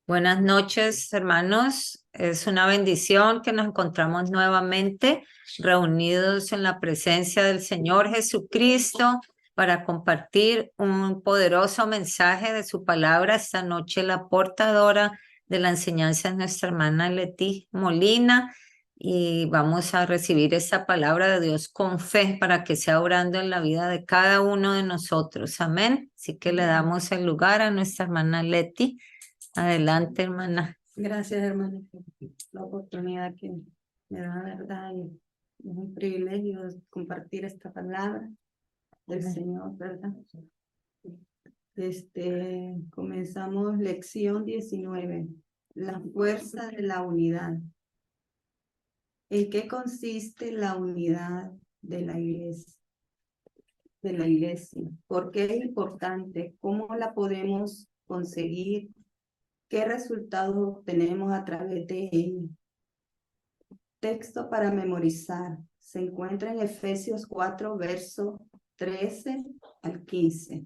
Buenas noches, hermanos. Es una bendición que nos encontramos nuevamente reunidos en la presencia del Señor Jesucristo para compartir un poderoso mensaje de su palabra. Esta noche la portadora de la enseñanza es nuestra hermana Leti Molina y vamos a recibir esta palabra de Dios con fe para que sea obrando en la vida de cada uno de nosotros. Amén. Así que le damos el lugar a nuestra hermana Leti. Adelante, hermana. Gracias, hermana, por la oportunidad que me da, ¿verdad? Y es un privilegio compartir esta palabra del Señor, ¿verdad? Comenzamos lección 19, la fuerza de la unidad. ¿En qué consiste la unidad de la iglesia? ¿Por qué es importante? ¿Cómo la podemos conseguir? ¿Qué resultados obtenemos a través de ella? Texto para memorizar. Se encuentra en Efesios 4, verso 13 al 15.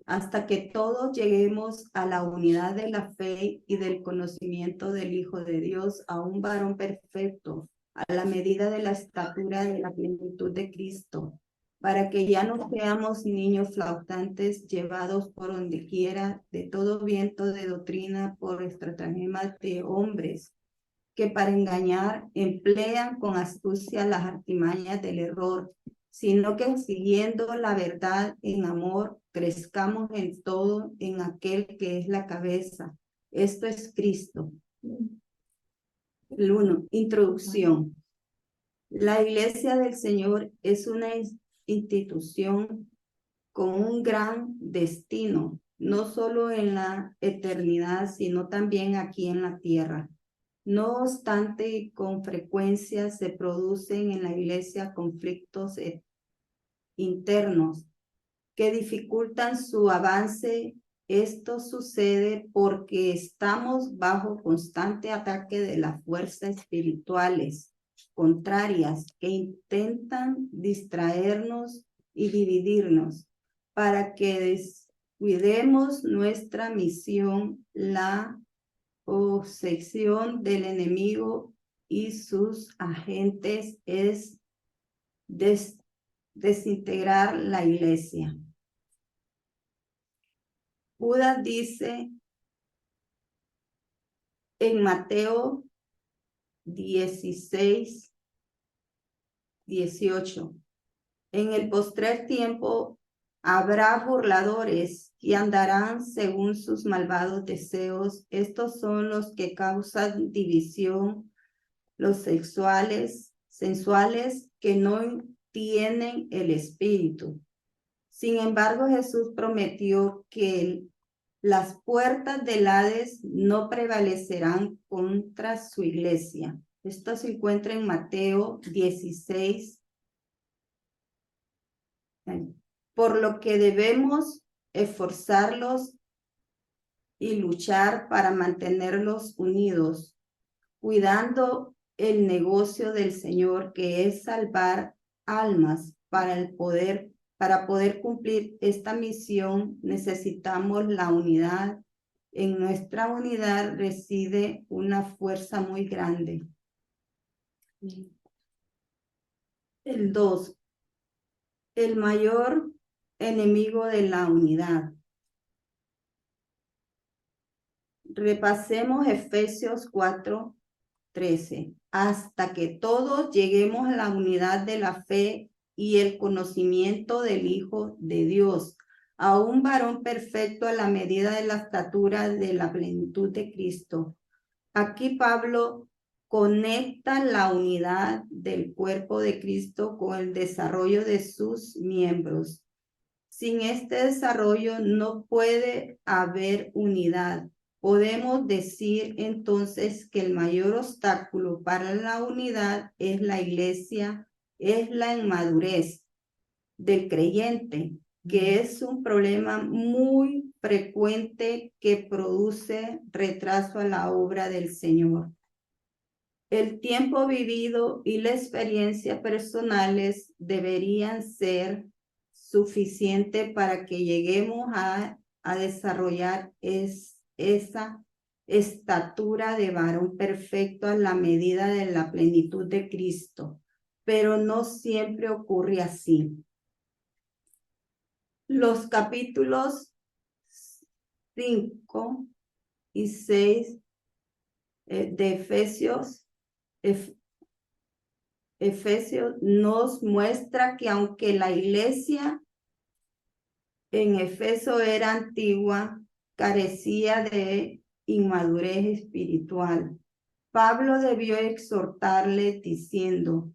Hasta que todos lleguemos a la unidad de la fe y del conocimiento del Hijo de Dios, a un varón perfecto, a la medida de la estatura de la plenitud de Cristo, para que ya no seamos niños flautantes llevados por donde quiera de todo viento de doctrina por estratagemas de hombres, que para engañar emplean con astucia las artimañas del error, sino que siguiendo la verdad en amor, crezcamos en todo en aquel que es la cabeza. Esto es Cristo. El 1. Introducción. La Iglesia del Señor es una institución con un gran destino, no solo en la eternidad, sino también aquí en la tierra. No obstante, con frecuencia se producen en la iglesia conflictos internos que dificultan su avance. Esto sucede porque estamos bajo constante ataque de las fuerzas espirituales contrarias que intentan distraernos y dividirnos para que descuidemos nuestra misión. La obsesión del enemigo y sus agentes es desintegrar la iglesia. Judas dice en Mateo 16, 18, en el postrer tiempo habrá burladores y andarán según sus malvados deseos. Estos son los que causan división, los sensuales que no tienen el espíritu. Sin embargo, Jesús prometió que las puertas del Hades no prevalecerán contra su iglesia. Esto se encuentra en Mateo 16. Por lo que debemos esforzarlos y luchar para mantenerlos unidos, cuidando el negocio del Señor, que es salvar almas. Para poder cumplir esta misión necesitamos la unidad. En nuestra unidad reside una fuerza muy grande. El 2. El mayor enemigo de la unidad. Repasemos Efesios 4, 13. Hasta que todos lleguemos a la unidad de la fe y el conocimiento del Hijo de Dios, a un varón perfecto a la medida de la estatura de la plenitud de Cristo. Aquí Pablo conecta la unidad del cuerpo de Cristo con el desarrollo de sus miembros. Sin este desarrollo no puede haber unidad. Podemos decir entonces que el mayor obstáculo para la unidad es la iglesia, es la inmadurez del creyente, que es un problema muy frecuente que produce retraso a la obra del Señor. El tiempo vivido y la experiencia personales deberían ser suficiente para que lleguemos a desarrollar esa estatura de varón perfecto a la medida de la plenitud de Cristo, pero no siempre ocurre así. Los capítulos 5 y 6 de Efesios nos muestra que aunque la iglesia en Efeso era antigua, carecía de inmadurez espiritual. Pablo debió exhortarle diciendo: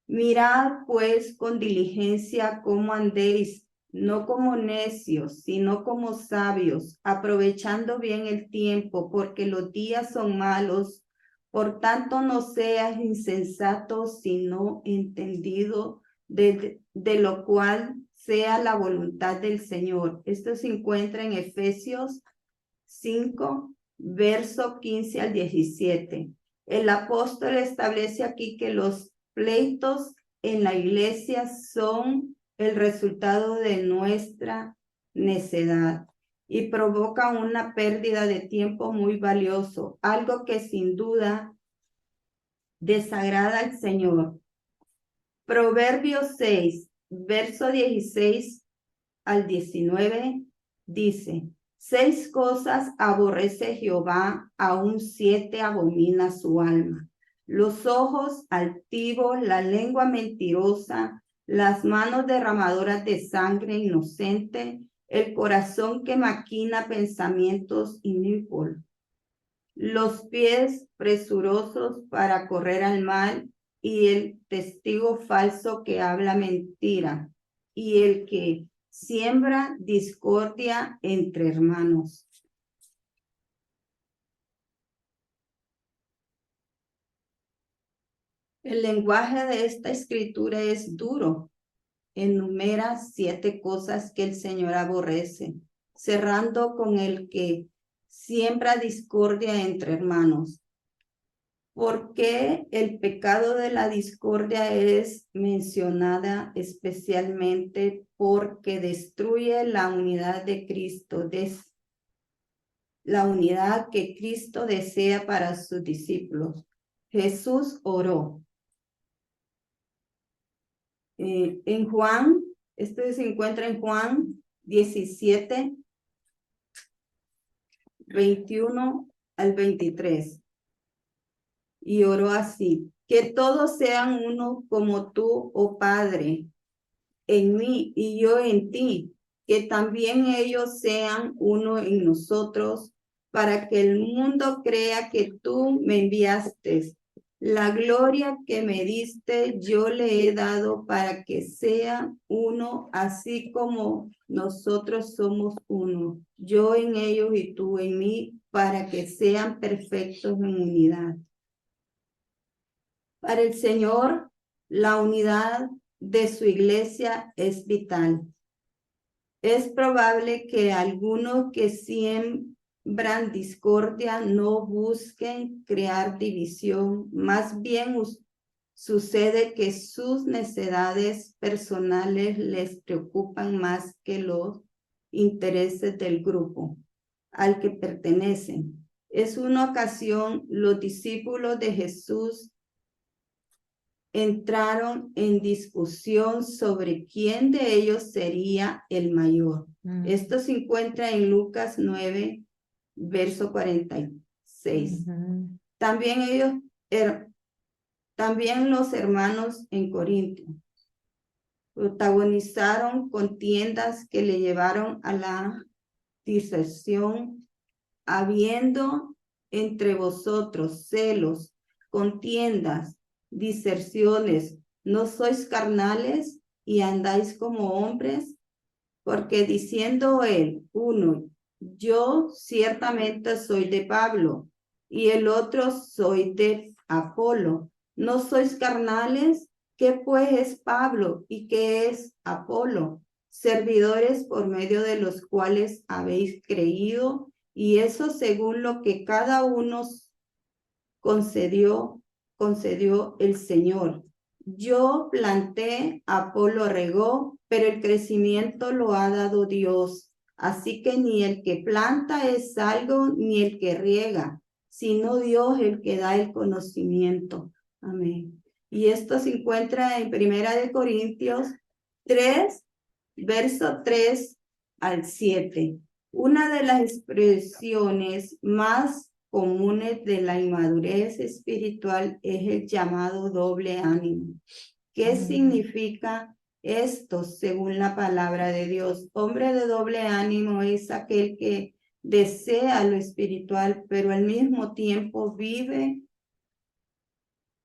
mirad pues con diligencia cómo andéis, no como necios, sino como sabios, aprovechando bien el tiempo, porque los días son malos. Por tanto, no seas insensato, sino entendido de lo cual sea la voluntad del Señor. Esto se encuentra en Efesios 5, verso 15 al 17. El apóstol establece aquí que los pleitos en la iglesia son el resultado de nuestra necedad y provocan una pérdida de tiempo muy valioso, algo que sin duda desagrada al Señor. Proverbios 6, verso 16 al 19 dice: 6 cosas aborrece Jehová, aún 7 abomina su alma: los ojos altivos, la lengua mentirosa, las manos derramadoras de sangre inocente, el corazón que maquina pensamientos inicuos, los pies presurosos para correr al mal, y el testigo falso que habla mentira, y el que siembra discordia entre hermanos. El lenguaje de esta escritura es duro. Enumera 7 cosas que el Señor aborrece, cerrando con el que siembra discordia entre hermanos. ¿Por qué el pecado de la discordia es mencionada especialmente? Porque destruye la unidad de Cristo, la unidad que Cristo desea para sus discípulos. Jesús oró. En Juan, esto se encuentra en Juan 17, 21 al 23. Y oró así: que todos sean uno como tú, oh Padre, en mí y yo en ti, que también ellos sean uno en nosotros, para que el mundo crea que tú me enviaste. La gloria que me diste yo le he dado, para que sea uno, así como nosotros somos uno, yo en ellos y tú en mí, para que sean perfectos en unidad. Para el Señor, la unidad de su iglesia es vital. Es probable que algunos que siembran discordia no busquen crear división, más bien sucede que sus necesidades personales les preocupan más que los intereses del grupo al que pertenecen. Es una ocasión, los discípulos de Jesús entraron en discusión sobre quién de ellos sería el mayor. Esto se encuentra en Lucas 9, verso 46. También los hermanos en Corinto protagonizaron contiendas que le llevaron a la diserción, habiendo entre vosotros celos, contiendas, diserciones. ¿No sois carnales y andáis como hombres? Porque diciendo él, uno, yo ciertamente soy de Pablo, y el otro, soy de Apolo. ¿No sois carnales? ¿Qué pues es Pablo y qué es Apolo? Servidores por medio de los cuales habéis creído, y eso según lo que cada uno concedió el Señor. Yo planté, Apolo regó, pero el crecimiento lo ha dado Dios. Así que ni el que planta es algo, ni el que riega, sino Dios el que da el conocimiento. Amén. Y esto se encuentra en 1 Corintios 3, verso 3 al 7. Una de las expresiones más comunes de la inmadurez espiritual es el llamado doble ánimo. ¿Qué significa esto según la palabra de Dios? Hombre de doble ánimo es aquel que desea lo espiritual, pero al mismo tiempo vive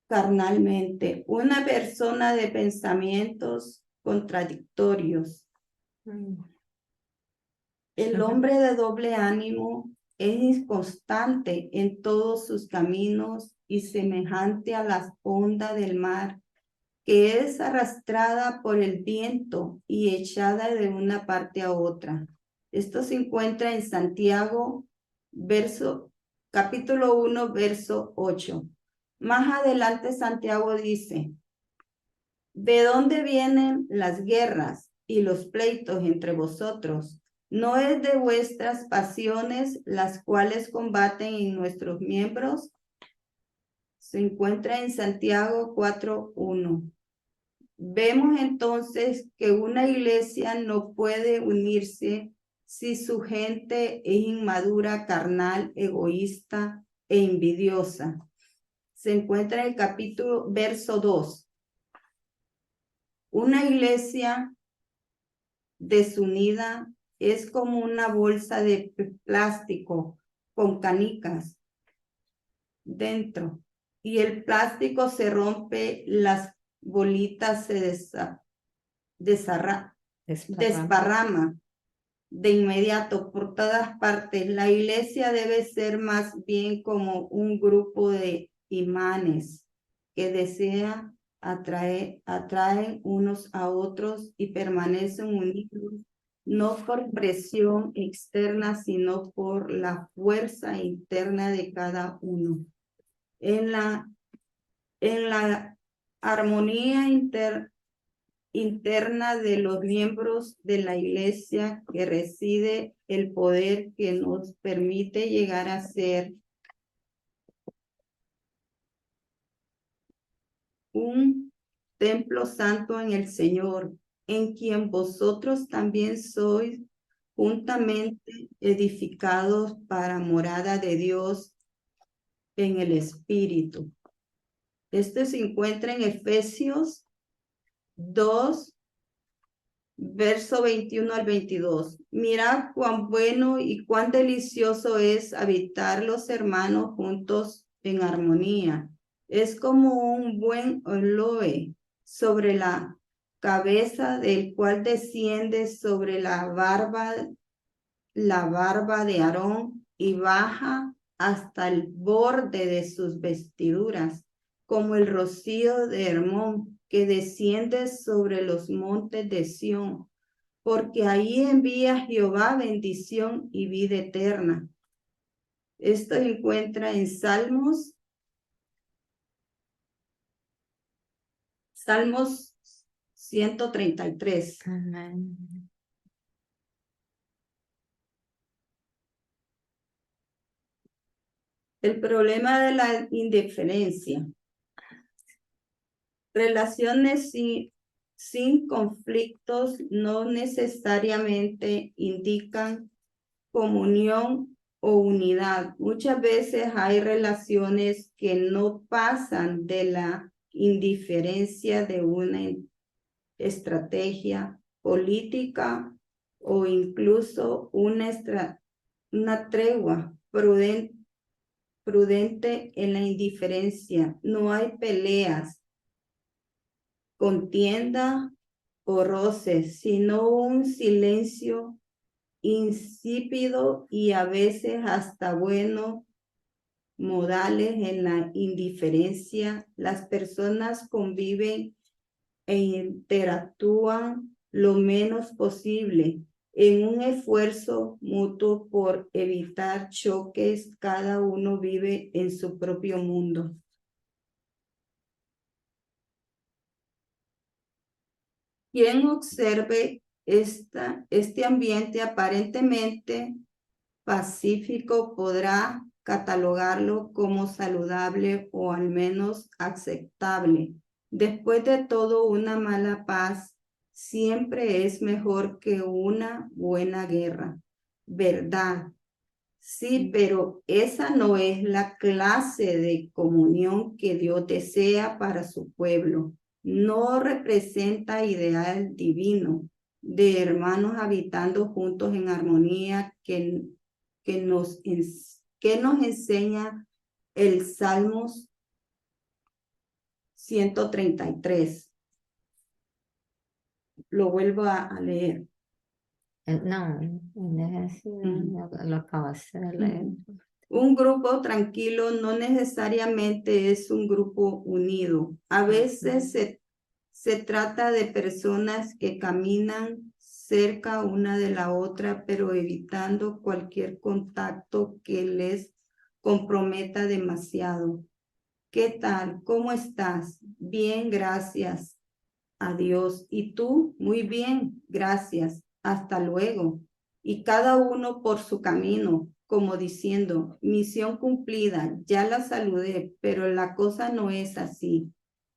carnalmente. Una persona de pensamientos contradictorios. El hombre de doble ánimo es inconstante en todos sus caminos y semejante a las ondas del mar, que es arrastrada por el viento y echada de una parte a otra. Esto se encuentra en Santiago, capítulo 1, verso 8. Más adelante Santiago dice, ¿de dónde vienen las guerras y los pleitos entre vosotros? ¿No es de vuestras pasiones las cuales combaten en nuestros miembros? Se encuentra en Santiago 4:1. Vemos entonces que una iglesia no puede unirse si su gente es inmadura, carnal, egoísta e envidiosa. Se encuentra en el verso 2. Una iglesia desunida es como una bolsa de plástico con canicas dentro y el plástico se rompe, las bolitas se desparrama de inmediato por todas partes. La iglesia debe ser más bien como un grupo de imanes que atraen unos a otros y permanecen unidos, no por presión externa, sino por la fuerza interna de cada uno. En la armonía interna de los miembros de la iglesia que reside el poder que nos permite llegar a ser un templo santo en el Señor, en quien vosotros también sois juntamente edificados para morada de Dios en el Espíritu. Este se encuentra en Efesios 2, verso 21 al 22. Mirad cuán bueno y cuán delicioso es habitar los hermanos juntos en armonía. Es como un buen aloe sobre la cabeza, del cual desciende sobre la barba de Aarón y baja hasta el borde de sus vestiduras, como el rocío de Hermón que desciende sobre los montes de Sión, porque ahí envía Jehová bendición y vida eterna. Esto se encuentra en Salmos 133. Amén. El problema de la indiferencia. Relaciones sin conflictos no necesariamente indican comunión o unidad. Muchas veces hay relaciones que no pasan de la indiferencia de una estrategia política o incluso una tregua prudente en la indiferencia. No hay peleas, contienda o roces, sino un silencio insípido y a veces hasta bueno modales en la indiferencia. Las personas conviven e interactúan lo menos posible en un esfuerzo mutuo por evitar choques. Cada uno vive en su propio mundo. Quien observe Este ambiente aparentemente pacífico podrá catalogarlo como saludable o al menos aceptable. Después de todo, una mala paz siempre es mejor que una buena guerra, ¿verdad? Sí, pero esa no es la clase de comunión que Dios desea para su pueblo. No representa ideal divino de hermanos habitando juntos en armonía que nos enseña el Salmos 133. Lo vuelvo a leer. No, lo acabaste de leer. Un grupo tranquilo no necesariamente es un grupo unido. A veces se trata de personas que caminan cerca una de la otra, pero evitando cualquier contacto que les comprometa demasiado. ¿Qué tal? ¿Cómo estás? Bien, gracias. Adiós. ¿Y tú? Muy bien, gracias. Hasta luego. Y cada uno por su camino, como diciendo, misión cumplida, ya la saludé, pero la cosa no es así.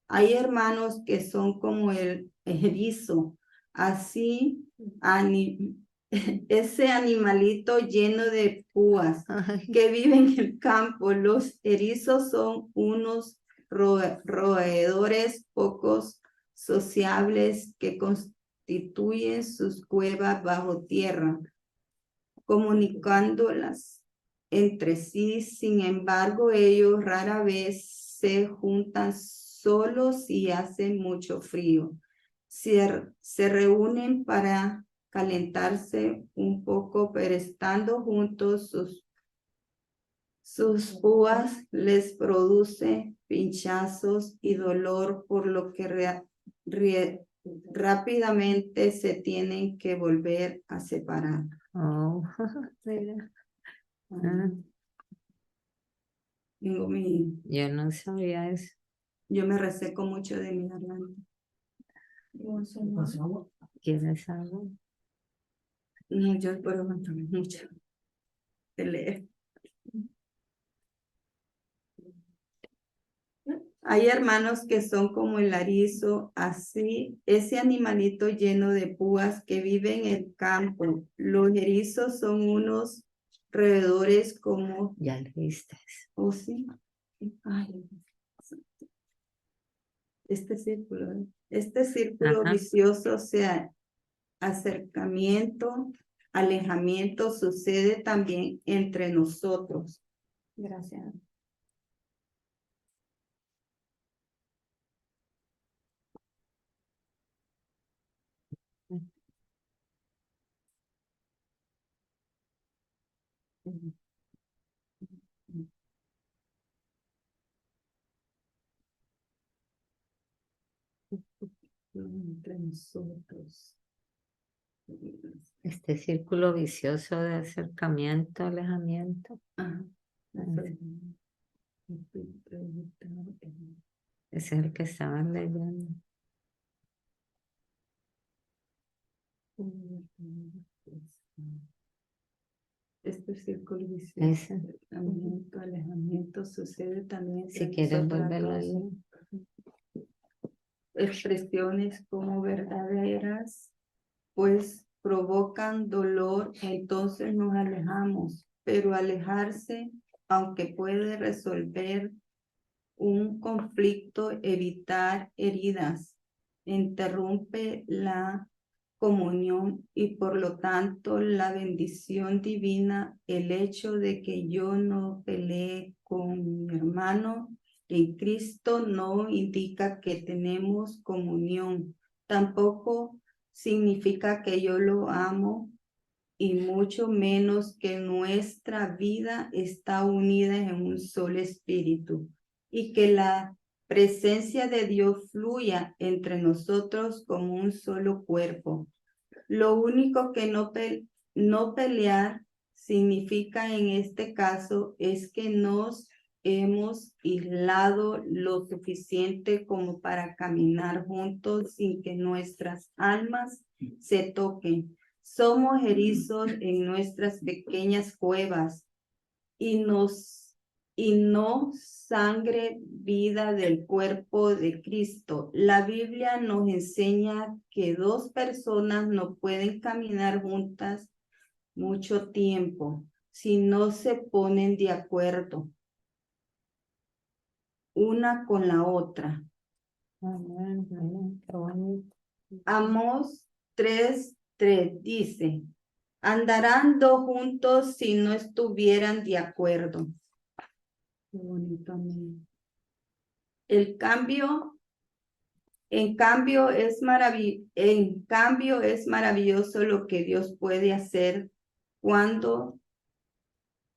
Hay hermanos que son como el erizo, así, ese animalito lleno de púas que vive en el campo. Los erizos son unos roedores pocos sociables que constituyen sus cuevas bajo tierra, comunicándolas entre sí. Sin embargo, ellos rara vez se juntan solos y hace mucho frío. Se reúnen para calentarse un poco, pero estando juntos sus púas les produce pinchazos y dolor, por lo que rápidamente se tienen que volver a separar. Oh, Tengo yo no sabía eso. yo me reseco mucho de mi garganta. ¿Quieres algo? No, yo puedo aguantar mucho de leer. Hay hermanos que son como el erizo, así, ese animalito lleno de púas que vive en el campo. Los erizos son unos roedores como... Ya leíste. Oh, sí. Ay, este círculo Ajá. vicioso, o sea, acercamiento, alejamiento, sucede también entre nosotros. Gracias. Entre nosotros. Este círculo vicioso de acercamiento, alejamiento. Ajá. Ese es el que estaban leyendo. Este círculo vicioso, Ese. acercamiento, alejamiento, sucede también Si entre quieres nosotros a volverlo a causa. leer. Expresiones como verdaderas, pues provocan dolor, entonces nos alejamos, pero alejarse, aunque puede resolver un conflicto, evitar heridas, interrumpe la comunión y por lo tanto la bendición divina. El hecho de que yo no pelee con mi hermano en Cristo no indica que tenemos comunión, tampoco significa que yo lo amo y mucho menos que nuestra vida está unida en un solo espíritu y que la presencia de Dios fluya entre nosotros como un solo cuerpo. Lo único que no pelear significa en este caso es que nos hemos aislado lo suficiente como para caminar juntos sin que nuestras almas se toquen. Somos erizos en nuestras pequeñas cuevas y no sangre vida del cuerpo de Cristo. La Biblia nos enseña que dos personas no pueden caminar juntas mucho tiempo si no se ponen de acuerdo una con la otra. Amén, amén, qué bonito. Amós 3:3 dice, andarán dos juntos si no estuvieran de acuerdo. Qué bonito, amén. En cambio es maravilloso lo que Dios puede hacer cuando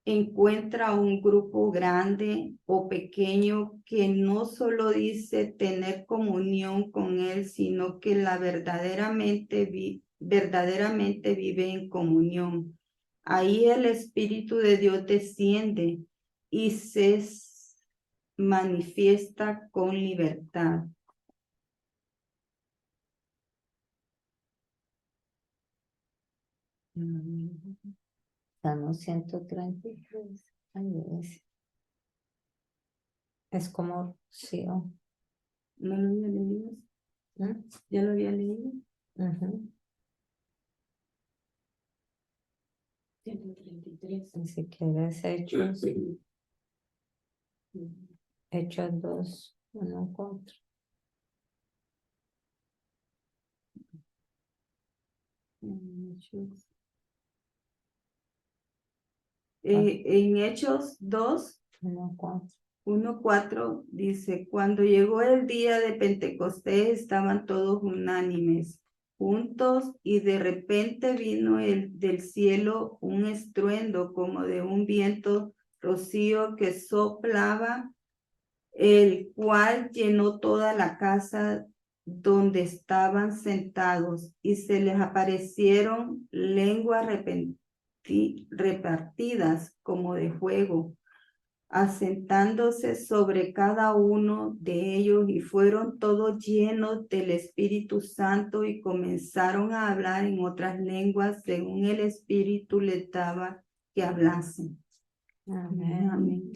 encuentra un grupo grande o pequeño que no solo dice tener comunión con Él, sino que verdaderamente vive en comunión. Ahí el Espíritu de Dios desciende y se manifiesta con libertad. Salmo 133. Ay, es como Sion. ¿No lo había leído? ¿Mm? ¿Ya lo había leído? Ujú. 133. Y si quieres Hechos, Hechos 2, 1, 4. En Hechos 2, 1, 4. 1:4 dice, cuando llegó el día de Pentecostés estaban todos unánimes, juntos, y de repente vino del cielo un estruendo como de un viento rocío que soplaba, el cual llenó toda la casa donde estaban sentados, y se les aparecieron lenguas repartidas como de fuego, asentándose sobre cada uno de ellos, y fueron todos llenos del Espíritu Santo y comenzaron a hablar en otras lenguas según el Espíritu les daba que hablasen. Amén. Amén.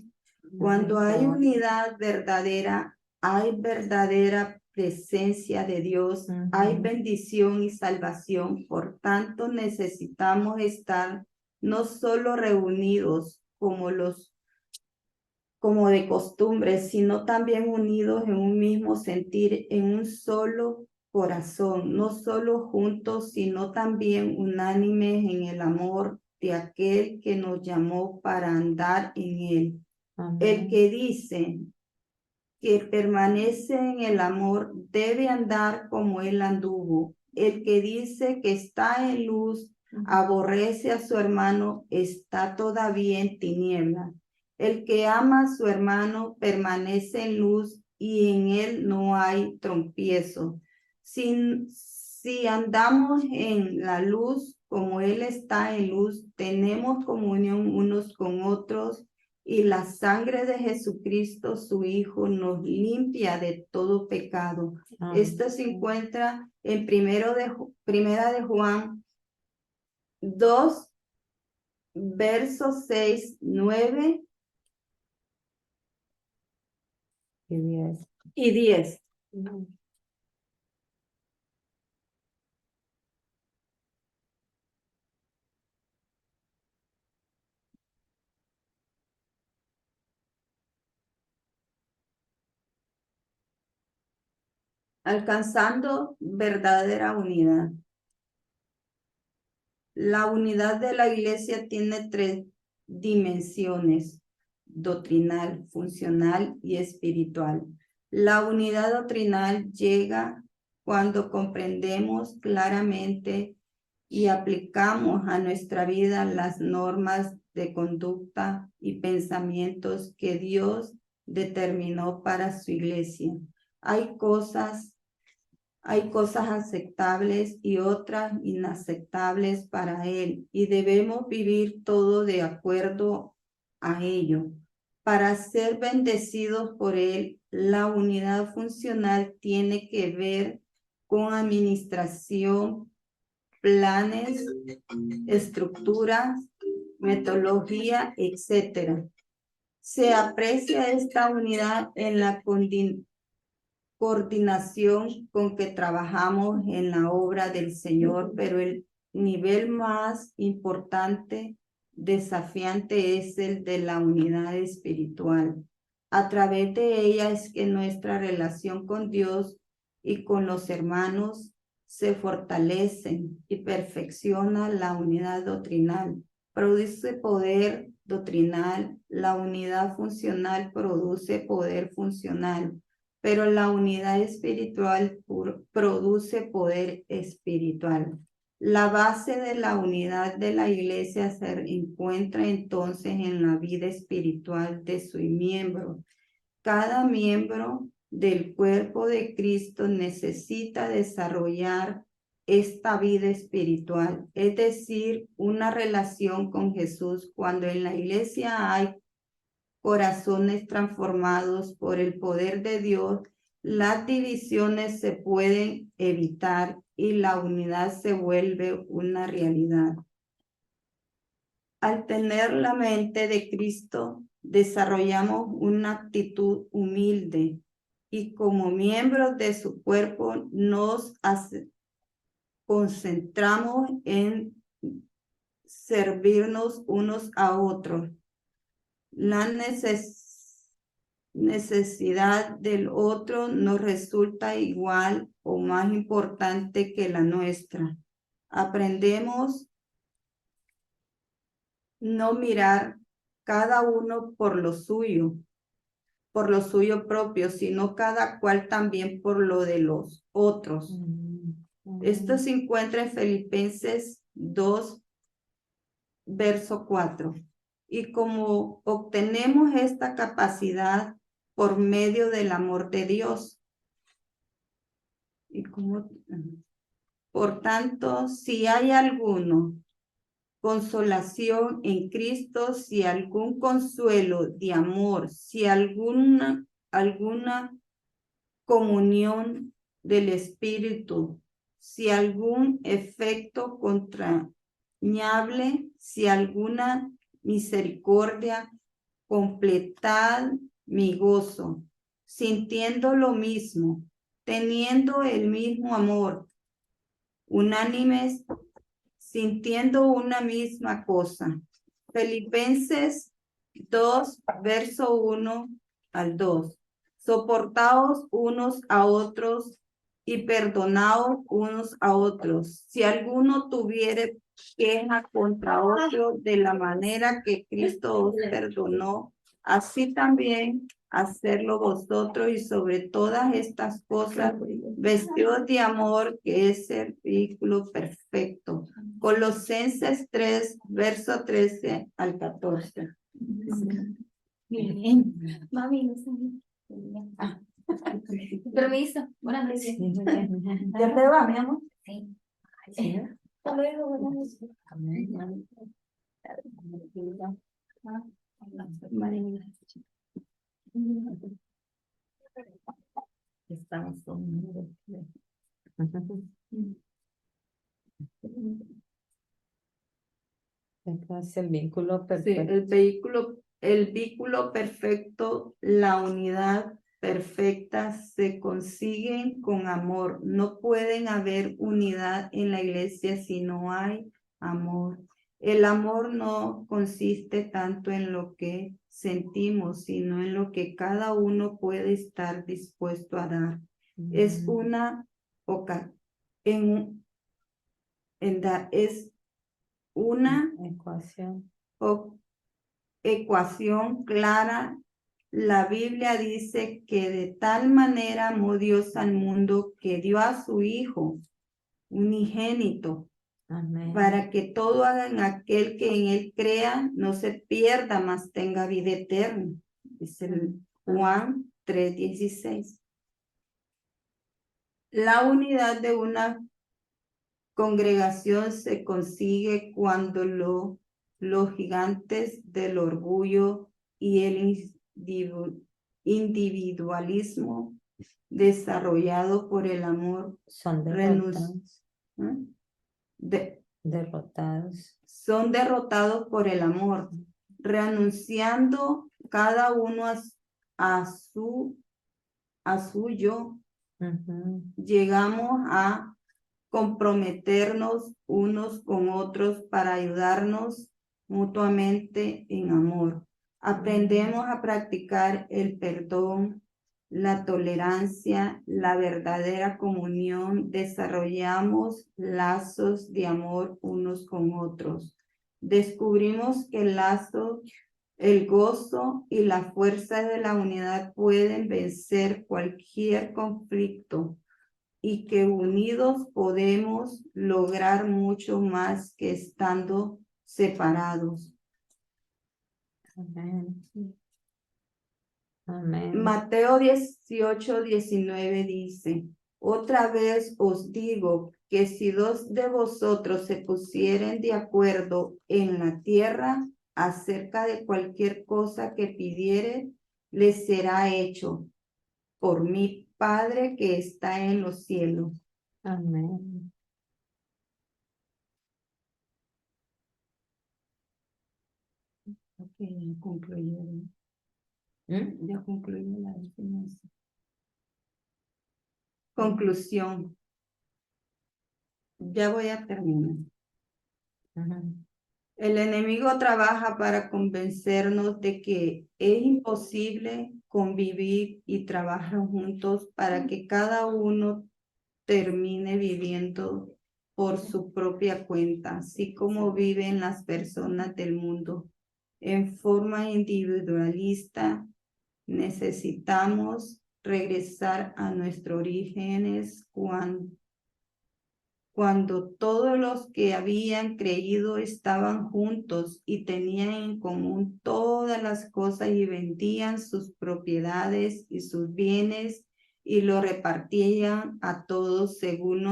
Cuando hay unidad verdadera, hay verdadera presencia de Dios, hay bendición y salvación. Por tanto, necesitamos estar no solo reunidos como de costumbre, sino también unidos en un mismo sentir, en un solo corazón, no solo juntos, sino también unánimes en el amor de aquel que nos llamó para andar en él. El que dice que permanece en el amor debe andar como él anduvo. El que dice que está en luz, aborrece a su hermano, está todavía en tiniebla. El que ama a su hermano permanece en luz y en él no hay tropiezo. Si andamos en la luz como él está en luz, tenemos comunión unos con otros, y la sangre de Jesucristo, su Hijo, nos limpia de todo pecado. Esto se encuentra en Primera de Juan 2, versos 6, 9 Y 10. y 10. Alcanzando verdadera unidad. La unidad de la iglesia tiene 3 dimensiones: doctrinal, funcional y espiritual. La unidad doctrinal llega cuando comprendemos claramente y aplicamos a nuestra vida las normas de conducta y pensamientos que Dios determinó para su iglesia. Hay cosas aceptables y otras inaceptables para Él, y debemos vivir todo de acuerdo a ello. Para ser bendecidos por Él, la unidad funcional tiene que ver con administración planes, estructuras, metodología, etc. Se aprecia esta unidad en la coordinación con que trabajamos en la obra del Señor, pero el nivel más importante, desafiante, es el de la unidad espiritual. A través de ella es que nuestra relación con Dios y con los hermanos se fortalecen y perfecciona la unidad doctrinal. Produce poder doctrinal, la unidad funcional produce poder funcional, pero la unidad espiritual produce poder espiritual. La base de la unidad de la iglesia se encuentra entonces en la vida espiritual de su miembro. Cada miembro del cuerpo de Cristo necesita desarrollar esta vida espiritual, es decir, una relación con Jesús. Cuando en la iglesia hay corazones transformados por el poder de Dios, las divisiones se pueden evitar y la unidad se vuelve una realidad. Al tener la mente de Cristo, desarrollamos una actitud humilde y como miembros de su cuerpo nos concentramos en servirnos unos a otros. La necesidad del otro nos resulta igual o más importante que la nuestra. Aprendemos no mirar cada uno por lo suyo propio, sino cada cual también por lo de los otros. Esto se encuentra en Filipenses 2, verso 4. Y como obtenemos esta capacidad por medio del amor de Dios. Por tanto, si hay alguno consolación en Cristo, si algún consuelo de amor, si alguna comunión del Espíritu, si algún efecto entrañable, si alguna misericordia, completad mi gozo, sintiendo lo mismo, teniendo el mismo amor, unánimes, sintiendo una misma cosa. Filipenses 2, verso 1 al 2. Soportaos unos a otros y perdonaos unos a otros. Si alguno tuviere queja contra otro, de la manera que Cristo os perdonó, así también hacerlo vosotros, y sobre todas estas cosas vestidos de amor, que es el vínculo perfecto. Colosenses 3, verso 13 al 14. Bien. Mami, no sabía. Permiso. Buenas noches. ¿Ya te va, mi amor? Sí. Hasta luego, buenas noches. Estamos Entonces, el vínculo Sí, perfecto. el vínculo perfecto, la unidad perfecta se consiguen con amor. No pueden haber unidad en la iglesia si no hay amor. El amor no consiste tanto en lo que sentimos, sino en lo que cada uno puede estar dispuesto a dar. Es una es una ecuación clara. La Biblia dice que de tal manera amó Dios al mundo que dio a su Hijo unigénito. Amén. Para que todo hagan aquel que en él crea no se pierda, mas tenga vida eterna. Dice Juan 3:16. La unidad de una congregación se consigue cuando los gigantes del orgullo y el individualismo desarrollado por el amor Son derrotados. Derrotados. son derrotados por el amor, renunciando cada uno a su yo. Llegamos a comprometernos unos con otros para ayudarnos mutuamente en amor. Aprendemos a practicar el perdón, la tolerancia, la verdadera comunión. Desarrollamos lazos de amor unos con otros. Descubrimos que el gozo y la fuerza de la unidad pueden vencer cualquier conflicto y que unidos podemos lograr mucho más que estando separados. Amén. Amén. Mateo 18:19 dice, otra vez os digo que si dos de vosotros se pusieren de acuerdo en la tierra acerca de cualquier cosa que pidieren, les será hecho por mi Padre que está en los cielos. Amén. Ok, ya concluyó. Ya concluyó la enseñanza. Conclusión. Ya voy a terminar. El enemigo trabaja para convencernos de que es imposible convivir y trabajar juntos para que cada uno termine viviendo por su propia cuenta, así como viven las personas del mundo. En forma individualista, necesitamos regresar a nuestros orígenes cuando todos los que habían creído estaban juntos y tenían en común todas las cosas y vendían sus propiedades y sus bienes y lo repartían a todos según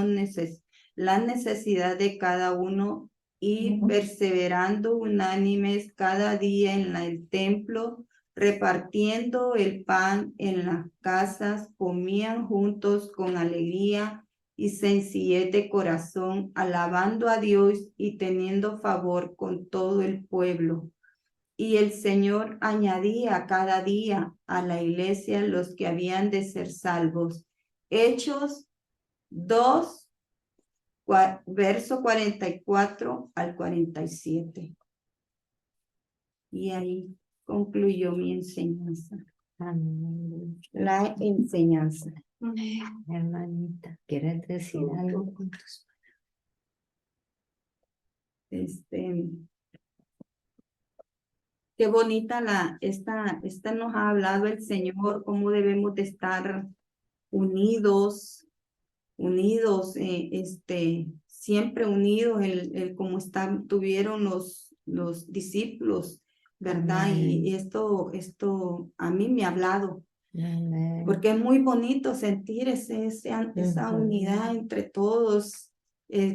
la necesidad de cada uno y perseverando unánimes cada día en el templo, repartiendo el pan en las casas, comían juntos con alegría y sencillez de corazón, alabando a Dios y teniendo favor con todo el pueblo. Y el Señor añadía cada día a la iglesia los que habían de ser salvos. Hechos 2, verso 44 al 47. Y ahí concluyó mi enseñanza. Amén. La enseñanza. Hermanita, ¿quieres decir algo con tus Qué bonita esta nos ha hablado el Señor, cómo debemos de estar unidos, siempre unidos, como tuvieron los discípulos, ¿verdad? Y esto a mí me ha hablado. Amén. Porque es muy bonito sentir esa unidad entre todos,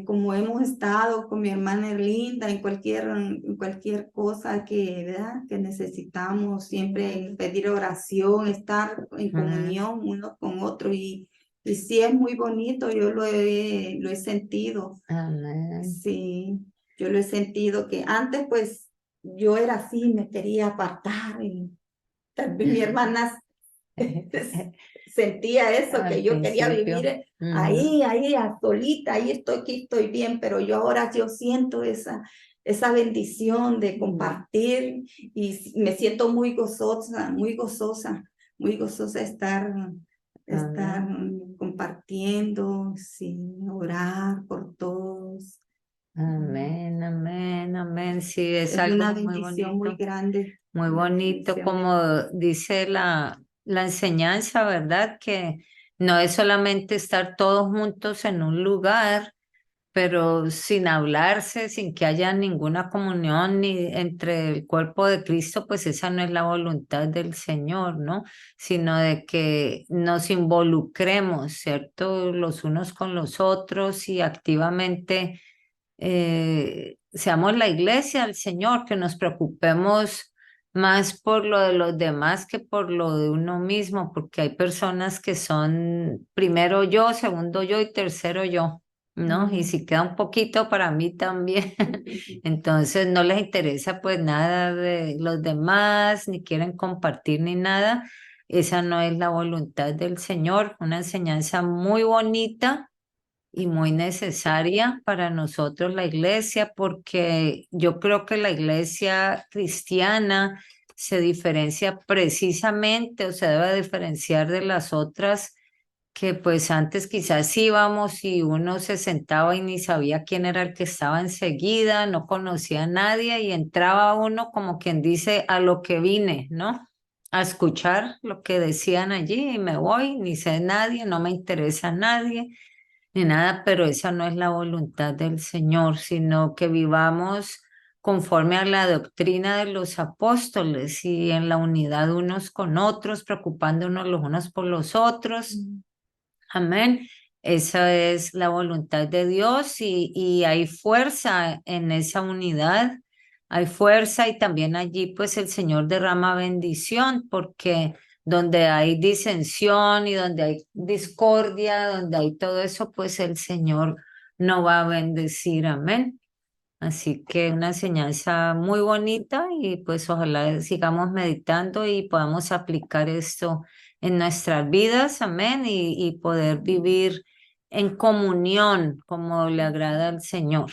como hemos estado con mi hermana Erlinda en cualquier cosa ¿verdad? Que necesitamos, siempre pedir oración, estar en comunión unos con otros y sí es muy bonito, yo lo he sentido. Amén. Sí, yo lo he sentido que antes pues yo era así, me quería apartar y tal vez mi hermana sentía eso, Al que yo quería principio. vivir ahí, solita, ahí estoy, aquí estoy bien, pero yo siento esa bendición de compartir y me siento muy gozosa estar compartiendo, sí, orar por todos. Amén, amén, amén. Sí, es Es algo una muy bendición muy bonito, grande. muy una bonito, bendición. como dice la enseñanza, ¿verdad? Que no es solamente estar todos juntos en un lugar, pero sin hablarse, sin que haya ninguna comunión ni entre el cuerpo de Cristo, pues esa no es la voluntad del Señor, ¿no? Sino de que nos involucremos, ¿cierto? Los unos con los otros y activamente seamos la iglesia del Señor, que nos preocupemos más por lo de los demás que por lo de uno mismo, porque hay personas que son primero yo, segundo yo y tercero yo. ¿no? Y si queda un poquito para mí también. Entonces no les interesa pues nada de los demás, ni quieren compartir ni nada. Esa no es la voluntad del Señor. Una enseñanza muy bonita y muy necesaria para nosotros la iglesia, porque yo creo que la iglesia cristiana se diferencia precisamente o se debe diferenciar de las otras que pues antes quizás íbamos y uno se sentaba y ni sabía quién era el que estaba enseguida, no conocía a nadie y entraba uno como quien dice a lo que vine, ¿no? A escuchar lo que decían allí y me voy, ni sé nadie, no me interesa nadie ni nada, pero esa no es la voluntad del Señor, sino que vivamos conforme a la doctrina de los apóstoles y en la unidad unos con otros, preocupándonos los unos por los otros. Amén. Esa es la voluntad de Dios y hay fuerza en esa unidad. Hay fuerza y también allí pues el Señor derrama bendición porque donde hay disensión y donde hay discordia, donde hay todo eso, pues el Señor no va a bendecir. Amén. Así que una enseñanza muy bonita y pues ojalá sigamos meditando y podamos aplicar esto en nuestras vidas, amén, y poder vivir en comunión como le agrada al Señor.